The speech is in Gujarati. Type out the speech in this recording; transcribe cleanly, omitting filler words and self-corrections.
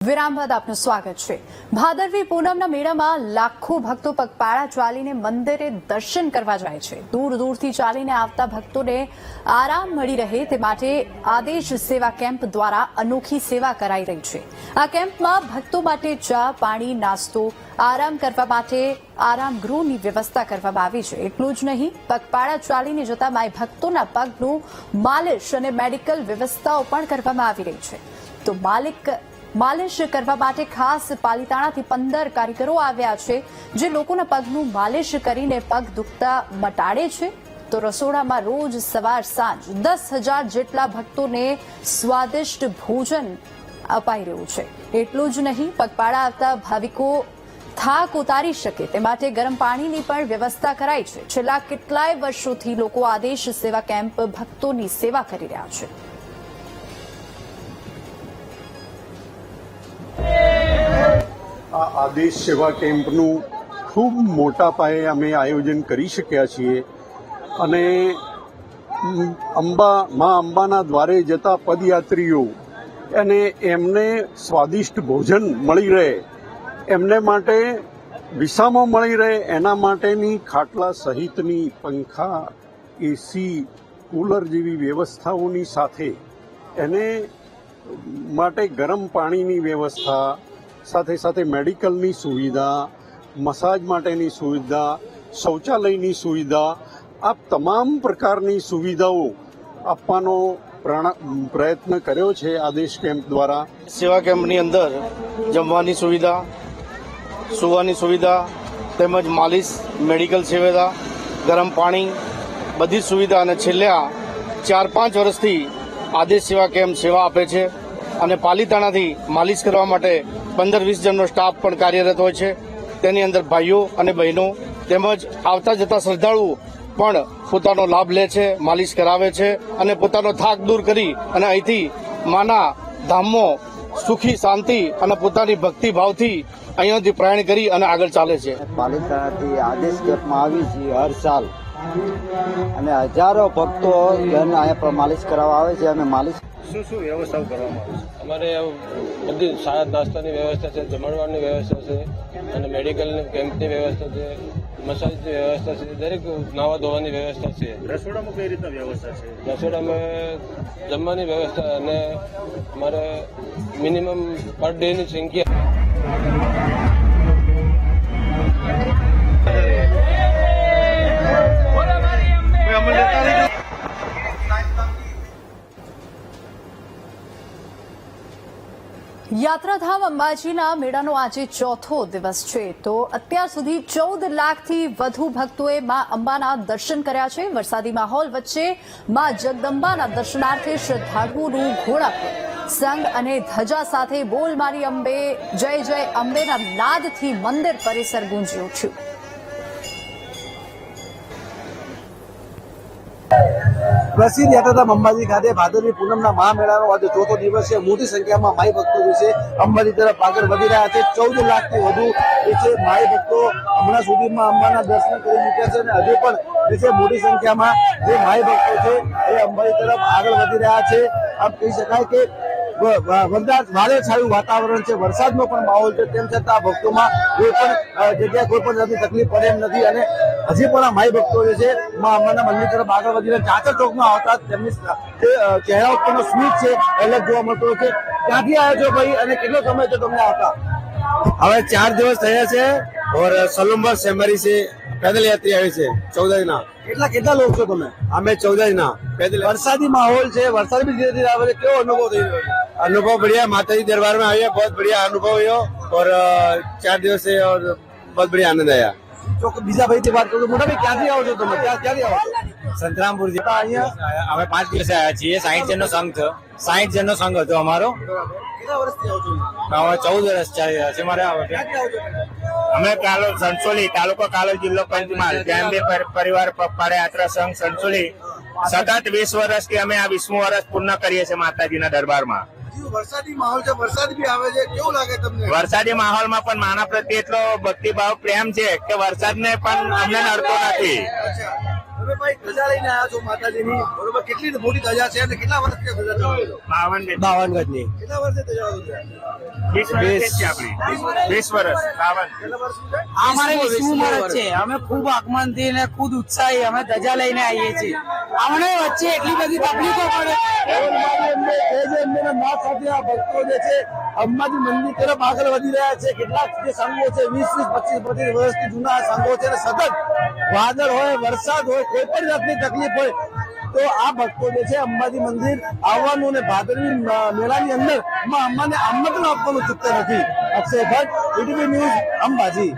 વિરામ બાદ આપનું સ્વાગત છે। ભાદરવી પૂનમના મેળામાં લાખો ભક્તો પગપાળા ચાલીને મંદિરે દર્શન કરવા જાય છે। દૂર દૂરથી ચાલીને આવતા ભક્તોને આરામ મળી રહે તે માટે આદેશ સેવા કેમ્પ દ્વારા અનોખી સેવા કરાઈ રહી છે। આ કેમ્પમાં ભક્તો માટે ચા, પાણી, નાસ્તો, આરામ કરવા માટે આરામ ગૃહની વ્યવસ્થા કરવામાં આવી છે। એટલું જ નહીં, પગપાળા ચાલીને જતા માય ભક્તોના પગનું માલિશ અને મેડિકલ વ્યવસ્થાઓ પણ કરવામાં આવી રહી છે। તો માલિશ કરવા માટે ખાસ પાલિતાણાથી 15 કારીગરો આવ્યા છે, જે લોકોના પગનું માલિશ કરીને પગ દુખતા મટાડે છે। તો રસોડામાં રોજ સવાર સાંજ 10,000 જેટલા ભક્તોને સ્વાદિષ્ટ ભોજન અપાઈ રહ્યું છે। એટલું જ નહીં, પગપાળા આવતા ભાવિકો થાક ઉતારી શકે તે માટે ગરમ પાણીની પણ વ્યવસ્થા કરાઈ છે। છેલ્લા કેટલાય વર્ષોથી લોકો આદેશ સેવા કેમ્પ ભક્તોની સેવા કરી રહ્યા છે। આ આદેશ સેવા કેમ્પનું ખૂબ મોટા પાયે અમે આયોજન કરી શક્યા છીએ અને મા અંબાના દ્વારે જતા પદયાત્રીઓ અને એમને સ્વાદિષ્ટ ભોજન મળી રહે, એમને માટે વિસામો મળી રહે, એના માટેની ખાટલા સહિતની પંખા, એસી, કુલર જેવી વ્યવસ્થાઓની સાથે એને માટે ગરમ પાણીની વ્યવસ્થા, સાથે સાથે મેડિકલની સુવિધા, મસાજ માટેની સુવિધા, શૌચાલયની સુવિધા, આ તમામ પ્રકારની સુવિધાઓ આપવાનો પ્રયત્ન કર્યો છે આદેશ કેમ્પ દ્વારા। સેવા કેમ્પની અંદર જમવાની સુવિધા, સૂવાની સુવિધા તેમજ માલિશ, મેડિકલ સુવિધા, ગરમ પાણી, બધી સુવિધા અને છેલ્લા 4-5 વર્ષથી આદેશ સેવા કેમ્પ સેવા આપે છે અને પાલિતાણાથી માલિશ કરવા માટે 15-20 જણનો સ્ટાફ પણ કાર્યરત હોય છે। તેની અંદર ભાઈઓ અને બહેનો તેમજ આવતા જતા શ્રદ્ધાળુઓ પણ પોતાનો લાભ લે છે, માલિશ કરાવે છે અને પોતાનો થાક દૂર કરી અને અહીંથી માના ધામમાં સુખી, શાંતિ અને પોતાની ભક્તિ ભાવથી અહીંયાથી પ્રયાણ કરી અને આગળ ચાલે છે। પાલિતાણાથી આદેશ કેમ્પમાં આવી છીએ હર સાલ અને હજારો ભક્તો અહીંયા પર માલિશ કરાવવા આવે છે અને માલિશ શું વ્યવસ્થાઓ કરવામાં આવે છે? અમારે બધી સારા નાસ્તાની વ્યવસ્થા છે, જમણવારની વ્યવસ્થા છે અને મેડિકલની કેમ્પની વ્યવસ્થા છે, મસાજની વ્યવસ્થા છે, દરેક નાવા ધોવાની વ્યવસ્થા છે। રસોડામાં કઈ રીતના વ્યવસ્થા છે? રસોડામાં જમવાની વ્યવસ્થા અને અમારે મિનિમમ પર ડેની સંખ્યા યાત્રાધામ અંબાજીના મેળાનો આજે ચોથો દિવસ છે। તો અત્યાર સુધી 14 લાખથી વધુ ભક્તોએ મા અંબાના દર્શન કર્યા છે। વરસાદી માહોલ વચ્ચે મા જગદંબાના દર્શનાર્થે શ્રદ્ધાળુઓનું ઘોડાપુર સંગ અને ધજા સાથે બોલ મારી અંબે, જય જય અંબેના નાદથી મંદિર પરિસર ગુંજી ઉઠ્યું। પ્રસિદ્ધ યાત્રાધામ અંબાજી ખાતે ભાદરવી પૂનમના મહામેળાનો આજે ચોથો દિવસ છે। મોટી સંખ્યામાં માઈ ભક્તો જે છે અંબાજી તરફ આગળ વધી રહ્યા છે। 14 લાખથી વધુ જે છે માઈ ભક્તો હમણાં સુધીમાં અંબાના દર્શન કરી ચૂક્યા છે અને હજુ પણ જે છે મોટી સંખ્યામાં જે માઈ ભક્તો છે એ અંબાજી તરફ આગળ વધી રહ્યા છે। આમ કહી શકાય કે વાદળછાયું વાતાવરણ છે, વરસાદનો પણ માહોલ છે, તેમ છતાં ભક્તોમાં કોઈ પણ જગ્યાએ કોઈ પણ જાતની તકલીફ પડે એમ નથી અને હજી પણ આ માઈ ભક્તો જે છે મા અંબાના મંદિર તરફ આગળ વધીને ચાચર ચોકમાં આવતા તેમની ચહેરા ઉપરનો સ્મિત છે અલગ જોવા મળતો હોય છે। ક્યાંથી આવ્યો છો ભાઈ અને કેટલો સમય છે તમને આવતા? હવે 4 દિવસ થયા છે और सलूम्बर सेमरी से पैदल यात्री आई છે 14 ના। કેટલા લોકો છો તમે? અમે 14 ના पैदल। વરસાદી માહોલ છે, વરસાદ બી ધીરે ધીરે આવે છે, કેવો અનુભવ થઈ રહ્યો છે? अनुभव बढ़िया, माता जी दरबार में आए, बहुत बढ़िया अनुभव हुआ और 4 દિવસ से और बहुत बढ़िया आनंद आया। બીજા ભાઈથી વાત કરું, મોટા ભાઈ ક્યાંથી આવો છો તમે? ક્યાંથી આવો છો? સંતરામપુર થી અહીંયા અમે 5 દિવસે આવ્યા છીએ। 60 જણનો સંઘ હતો, 60 જણનો સંઘ હતો અમારો। કેટલા વર્ષથી આવો છો? હવે 14 વર્ષ છે મારે આવે। ક્યાંથી આવો છો? અમે કાલોલ સંસોલી, તાલુકો કાલોલ, જિલ્લો પંચમહાલ, જૈન પરિવાર પગપાળા યાત્રા સંઘ સંસોલી સતત 20 વર્ષથી અમે આ 20મું વર્ષ પૂર્ણ કરીએ છીએ માતાજીના દરબારમાં। વરસાદી માહોલ છે, વરસાદ બી આવે છે, કેવું લાગે તમને? વરસાદી માહોલમાં પણ માના પ્રત્યે એટલો ભક્તિભાવ પ્રેમ છે કે વરસાદને પણ અમને નડતો નથી। તમે ભાઈ ધજા લઈને આવ્યા છો માતાજીની, બરોબર? કેટલી મોટી ધજા છે અને કેટલા વર્ષથી ધજા ચાલુ છે? 52 ગજની. કેટલા વર્ષથી ધજા ચાલુ છે? 20 વર્ષ છે આપણી. 20 વર્ષ. 52. કેટલા વર્ષ છે? અમારે 20 વર્ષ છે. અમે ખૂબ આગમનથી ને ખુદ ઉત્સાહી અમે ધજા લઈને આવીએ છીએ. અમને વચ્ચે એટલી બધી તકલીફો પડે. નાથ સાથે આ ભક્તો જે છે અંબાજી મંદિર તરફ આગળ વધી રહ્યા છે. કેટલાક જે સંઘો છે 20-25 વર્ષથી જૂના સંઘો છે અને સતત વાદળ હોય, વરસાદ હોય, કોઈ પણ જાતની તકલીફ હોય તો આ ભક્તો જે છે અંબાજી મંદિર આવવાનું અને ભાદરવી મેળાની અંદર અંબાને આમંત્રણ આપવાનું ચૂકતા નથી. Akshay Bhatt, ETV news, Ambaji.